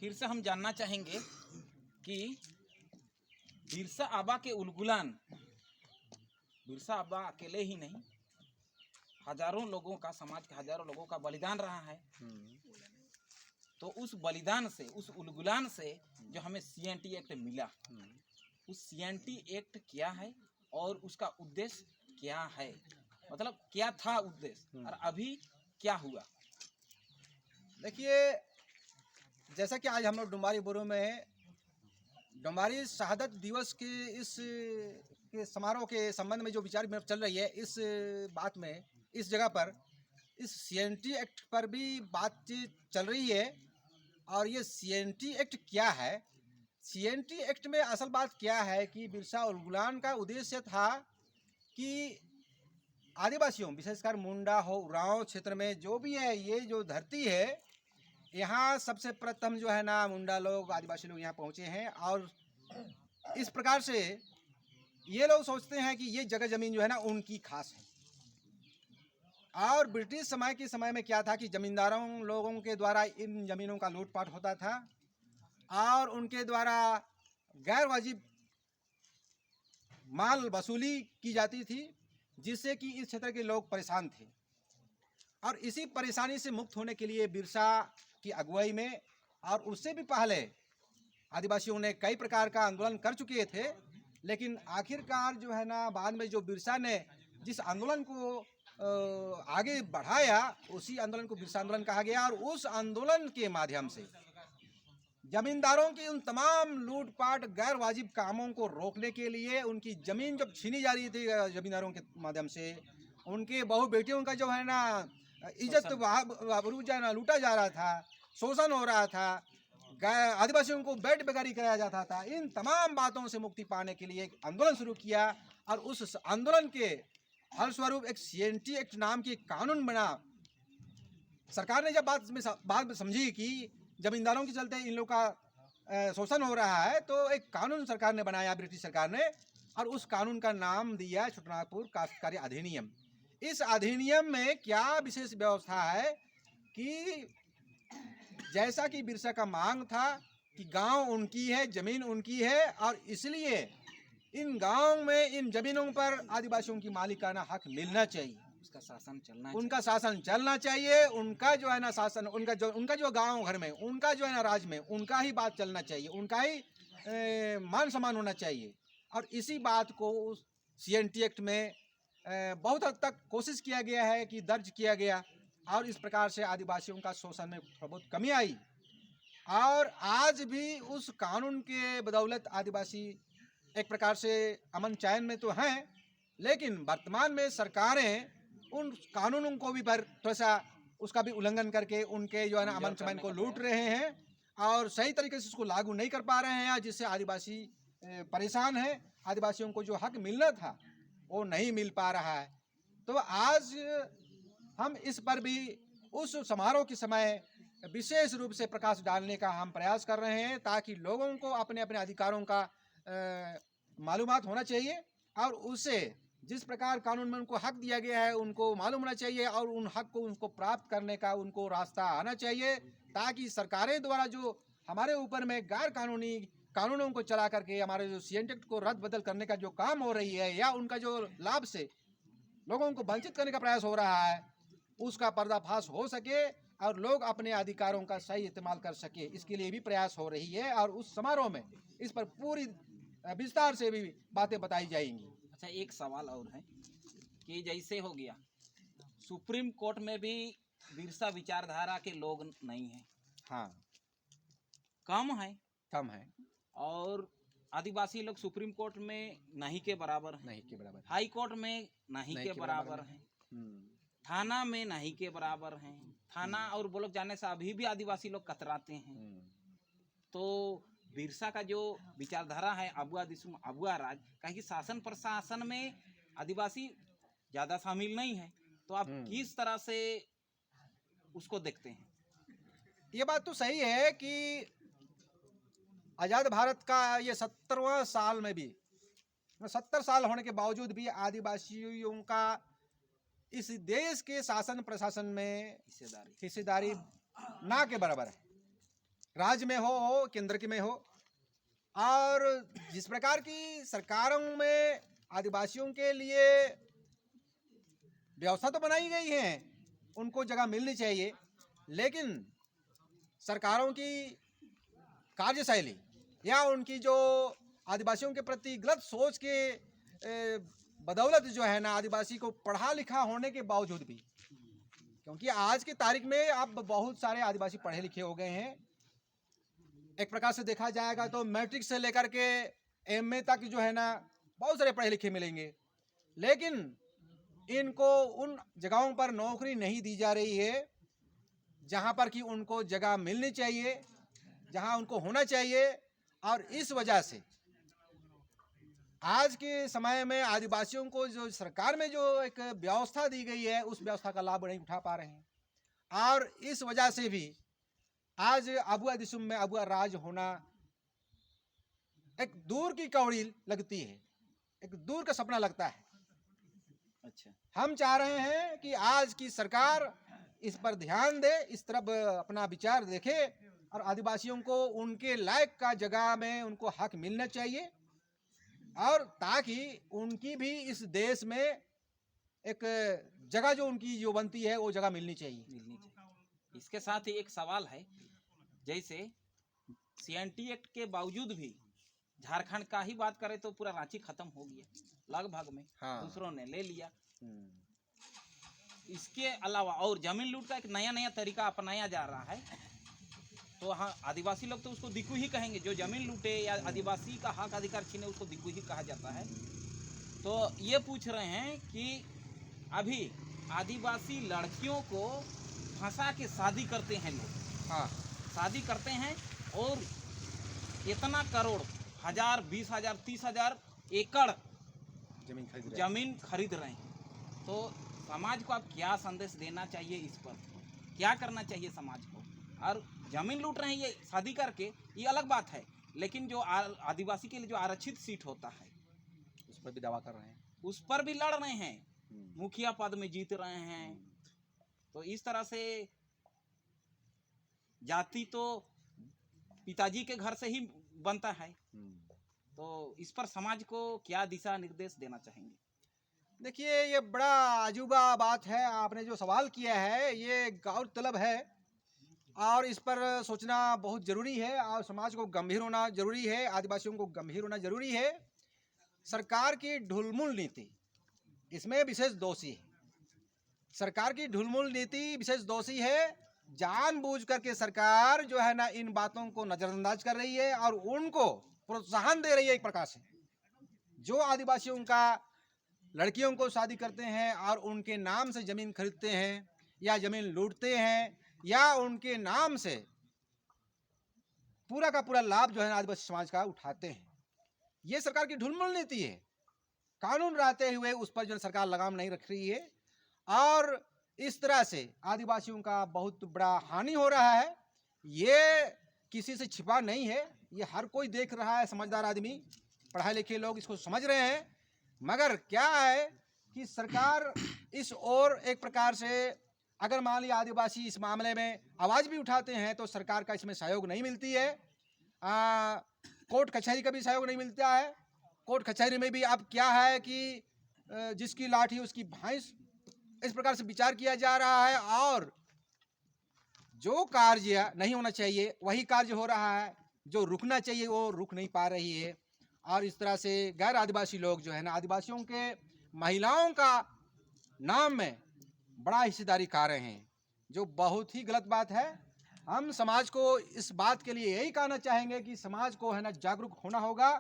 फिर से हम जानना चाहेंगे कि बिरसा आबा के उलगुलान, बिरसा आबा अकेले ही नहीं, हजारों लोगों का, समाज के हजारों लोगों का बलिदान रहा है। तो उस बलिदान से, उस उलगुलान से जो हमें CNT एक्ट मिला, उस CNT एक्ट क्या है और उसका उद्देश्य क्या है, मतलब क्या था उद्देश्य और अभी क्या हुआ? देखिए, जैसा कि आज हम लोग डुम्बारी बुरू में डुम्बारी शहादत दिवस के इस के समारोह के संबंध में जो विचार विमर्श चल रही है, इस बात में, इस जगह पर इस CNT एक्ट पर भी बातचीत चल रही है। और ये CNT एक्ट क्या है, CNT एक्ट में असल बात क्या है कि बिरसा उलगुलान का उद्देश्य था कि आदिवासियों, विशेषकर मुंडा हो, उरांव क्षेत्र में जो भी है, ये जो धरती है, यहाँ सबसे प्रथम जो है ना मुंडा लोग, आदिवासी लोग यहाँ पहुँचे हैं। और इस प्रकार से ये लोग सोचते हैं कि ये जगह ज़मीन जो है ना उनकी खास है। और ब्रिटिश समय के समय में क्या था कि जमींदारों लोगों के द्वारा इन ज़मीनों का लूटपाट होता था और उनके द्वारा गैर वाजिब माल वसूली की जाती थी, जिससे कि इस क्षेत्र के लोग परेशान थे। और इसी परेशानी से मुक्त होने के लिए बिरसा की अगुवाई में और उससे भी पहले आदिवासियों ने कई प्रकार का आंदोलन कर चुके थे, लेकिन आखिरकार जो है ना बाद में जो बिरसा ने जिस आंदोलन को आगे बढ़ाया, उसी आंदोलन को बिरसा आंदोलन कहा गया। और उस आंदोलन के माध्यम से जमींदारों की उन तमाम लूटपाट गैर वाजिब कामों को रोकने के लिए, उनकी ज़मीन जब छीनी जा रही थी जमींदारों के माध्यम से, उनके बहु बेटियों का जो है ना इज्जत आबरू जो है ना लूटा जा रहा था, शोषण हो रहा था, आदिवासियों को बेड बेगारी कराया जाता था, इन तमाम बातों से मुक्ति पाने के लिए एक आंदोलन शुरू किया। और उस आंदोलन के फलस्वरूप एक CNT एक्ट नाम की कानून बना। सरकार ने जब बात में समझी कि जमींदारों के चलते इन लोग का शोषण हो रहा है, तो एक कानून सरकार ने बनाया, ब्रिटिश सरकार ने, और उस कानून का नाम दिया छोटानागपुर काश्तकारी अधिनियम। इस अधिनियम में क्या विशेष व्यवस्था है कि जैसा कि बिरसा का मांग था कि गांव उनकी है, जमीन उनकी है, और इसलिए इन गांव में इन जमीनों पर आदिवासियों की मालिकाना हक मिलना चाहिए, उसका शासन चलना, उनका शासन चलना चाहिए, उनका जो है ना शासन, उनका जो गांव घर में, उनका जो है ना राज में, उनका ही बात चलना चाहिए, उनका ही मान सम्मान होना चाहिए। और इसी बात को CNT एक्ट में बहुत हद तक कोशिश किया गया है कि दर्ज किया गया, और इस प्रकार से आदिवासियों का शोषण में बहुत कमी आई। और आज भी उस कानून के बदौलत आदिवासी एक प्रकार से अमन चैन में तो हैं, लेकिन वर्तमान में सरकारें उन कानूनों को भी पर थोड़ा सा उसका भी उल्लंघन करके उनके जो है ना अमन चैन को लूट रहे हैं और सही तरीके से उसको लागू नहीं कर पा रहे हैं, जिससे आदिवासी परेशान है। आदिवासियों को जो हक मिलना था वो नहीं मिल पा रहा है। तो आज हम इस पर भी उस समारोह के समय विशेष रूप से प्रकाश डालने का हम प्रयास कर रहे हैं, ताकि लोगों को अपने अपने अधिकारों का मालूमात होना चाहिए, और उसे जिस प्रकार कानून में उनको हक दिया गया है उनको मालूम होना चाहिए, और उन हक को उनको प्राप्त करने का उनको रास्ता आना चाहिए, ताकि सरकारें द्वारा जो हमारे ऊपर में गैर कानूनी कानूनों को चला करके हमारे जो CNT एक्ट को रद्द बदल करने का जो काम हो रही है, या उनका जो लाभ से लोगों को वंचित करने का प्रयास हो रहा है, उसका पर्दाफाश हो सके और लोग अपने अधिकारों का सही इस्तेमाल कर सके, इसके लिए भी प्रयास हो रही है। और उस समारोह में इस पर पूरी विस्तार से भी बातें बताई जाएंगी। अच्छा, एक सवाल और है कि जैसे हो गया सुप्रीम कोर्ट में भी बिरसा विचारधारा के लोग नहीं हैं, हाँ, कम है, है, और आदिवासी लोग सुप्रीम कोर्ट में नहीं के बराबर हैं, नहीं के बराबर, हाई कोर्ट में नहीं के बराबर हैं, थाना में नहीं के बराबर हैं, थाना और ब्लॉक जाने से अभी भी आदिवासी लोग कतराते हैं। तो बिरसा का जो विचारधारा है अबुआ दिसुम अबुआ राज, कहीं कि शासन प्रशासन में आदिवासी ज़्यादा शामिल नहीं है, तो आप किस तरह से उसको देखते हैं? ये बात तो सही है कि आज़ाद भारत का ये 70वां साल में भी, 70 साल होने के बावजूद भी आदिवासियों का इस देश के शासन प्रशासन में हिस्सेदारी ना के बराबर है। राज्य में हो, केंद्र में हो, और जिस प्रकार की सरकारों में आदिवासियों के लिए व्यवस्था तो बनाई गई है, उनको जगह मिलनी चाहिए, लेकिन सरकारों की कार्यशैली या उनकी जो आदिवासियों के प्रति गलत सोच के बदौलत जो है ना, आदिवासी को पढ़ा लिखा होने के बावजूद भी, क्योंकि आज की तारीख में अब बहुत सारे आदिवासी पढ़े लिखे हो गए हैं। एक प्रकार से देखा जाएगा तो मैट्रिक से लेकर के एमए तक जो है ना, बहुत सारे पढ़े लिखे मिलेंगे, लेकिन इनको उन जगहों पर नौकरी नहीं दी जा रही है जहां पर कि उनको जगह मिलनी चाहिए, जहां उनको होना चाहिए। और इस वजह से आज के समय में आदिवासियों को जो सरकार में जो एक व्यवस्था दी गई है, उस व्यवस्था का लाभ नहीं उठा पा रहे हैं, और इस वजह से भी आज अबुआ दिसुम में अबुआ राज होना एक दूर की कौड़ी लगती है, एक दूर का सपना लगता है। अच्छा, हम चाह रहे हैं कि आज की सरकार इस पर ध्यान दे, इस तरफ अपना विचार देखे, और आदिवासियों को उनके लायक का जगह में उनको हक मिलना चाहिए, और ताकि उनकी भी इस देश में एक जगह जो उनकी जो बनती है वो जगह मिलनी चाहिए। इसके साथ ही एक सवाल है, जैसे सीएनटी एक्ट के बावजूद भी झारखंड का ही बात करें तो पूरा रांची खत्म हो गया लगभग में। हाँ। दूसरों ने ले लिया। इसके अलावा और जमीन लूट का एक नया नया तरीका अपनाया जा रहा है, तो हाँ, आदिवासी लोग तो उसको दिक्कू ही कहेंगे, जो जमीन लूटे या आदिवासी का हक अधिकार छीने उसको दिक्कू ही कहा जाता है। तो ये पूछ रहे हैं कि अभी आदिवासी लड़कियों को फंसा के शादी करते हैं लोग। हाँ। शादी करते हैं और इतना करोड़, 1000, 20,000, 30,000 एकड़ जमीन खरीद रहे हैं। तो समाज को आप क्या संदेश देना चाहिए, इस पर क्या करना चाहिए समाज को? और जमीन लूट रहे हैं ये शादी करके, ये अलग बात है, लेकिन जो आदिवासी के लिए जो आरक्षित सीट होता है उस पर भी दावा कर रहे हैं, उस पर भी लड़ रहे हैं, मुखिया पद में जीत रहे हैं। तो इस तरह से जाति तो पिताजी के घर से ही बनता है। तो इस पर समाज को क्या दिशा निर्देश देना चाहेंगे? देखिए, ये बड़ा अजूबा बात है, आपने जो सवाल किया है ये गौरतलब है, और इस पर सोचना बहुत ज़रूरी है, और समाज को गंभीर होना ज़रूरी है, आदिवासियों को गंभीर होना ज़रूरी है। सरकार की ढुलमुल नीति इसमें विशेष दोषी है। सरकार की ढुलमुल नीति विशेष दोषी है। जानबूझ करके सरकार जो है ना, इन बातों को नज़रअंदाज कर रही है और उनको प्रोत्साहन दे रही है। एक प्रकार से जो आदिवासियों का लड़कियों को शादी करते हैं और उनके नाम से ज़मीन खरीदते हैं या ज़मीन लूटते हैं या उनके नाम से पूरा का पूरा लाभ जो है आदिवासी समाज का उठाते हैं, ये सरकार की ढुलमुल नीति है। कानून रहते हुए उस पर जो सरकार लगाम नहीं रख रही है, और इस तरह से आदिवासियों का बहुत बड़ा हानि हो रहा है। ये किसी से छिपा नहीं है, ये हर कोई देख रहा है। समझदार आदमी, पढ़े लिखे लोग इसको समझ रहे हैं। मगर क्या है कि सरकार इस ओर एक प्रकार से, अगर मान लिया आदिवासी इस मामले में आवाज़ भी उठाते हैं तो सरकार का इसमें सहयोग नहीं मिलती है। कोर्ट कचहरी का भी सहयोग नहीं मिलता है। कोर्ट कचहरी में भी अब क्या है कि जिसकी लाठी उसकी भैंस, इस प्रकार से विचार किया जा रहा है, और जो कार्य नहीं होना चाहिए वही कार्य हो रहा है, जो रुकना चाहिए वो रुक नहीं पा रही है। और इस तरह से गैर आदिवासी लोग जो है ना, आदिवासियों के महिलाओं का नाम में बड़ा हिस्सेदारी कर रहे हैं, जो बहुत ही गलत बात है। हम समाज को इस बात के लिए यही कहना चाहेंगे कि समाज को है ना जागरूक होना होगा,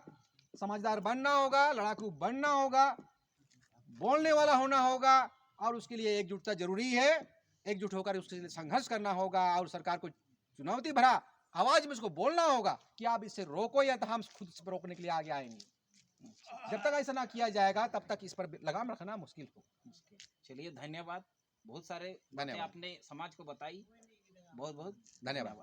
समझदार बनना होगा, लड़ाकू बनना होगा, बोलने वाला होना होगा, और उसके लिए एकजुटता जरूरी है। एकजुट होकर उसके लिए संघर्ष करना होगा, और सरकार को चुनौती भरा आवाज में उसको बोलना होगा कि आप इससे रोको, या तो हम खुद से रोकने के लिए आगे आएंगे। जब तक ऐसा ना किया जाएगा तब तक इस पर लगाम रखना मुश्किल हो। चलिए, धन्यवाद। बहुत सारे बातें आपने समाज को बताई। बहुत बहुत धन्यवाद।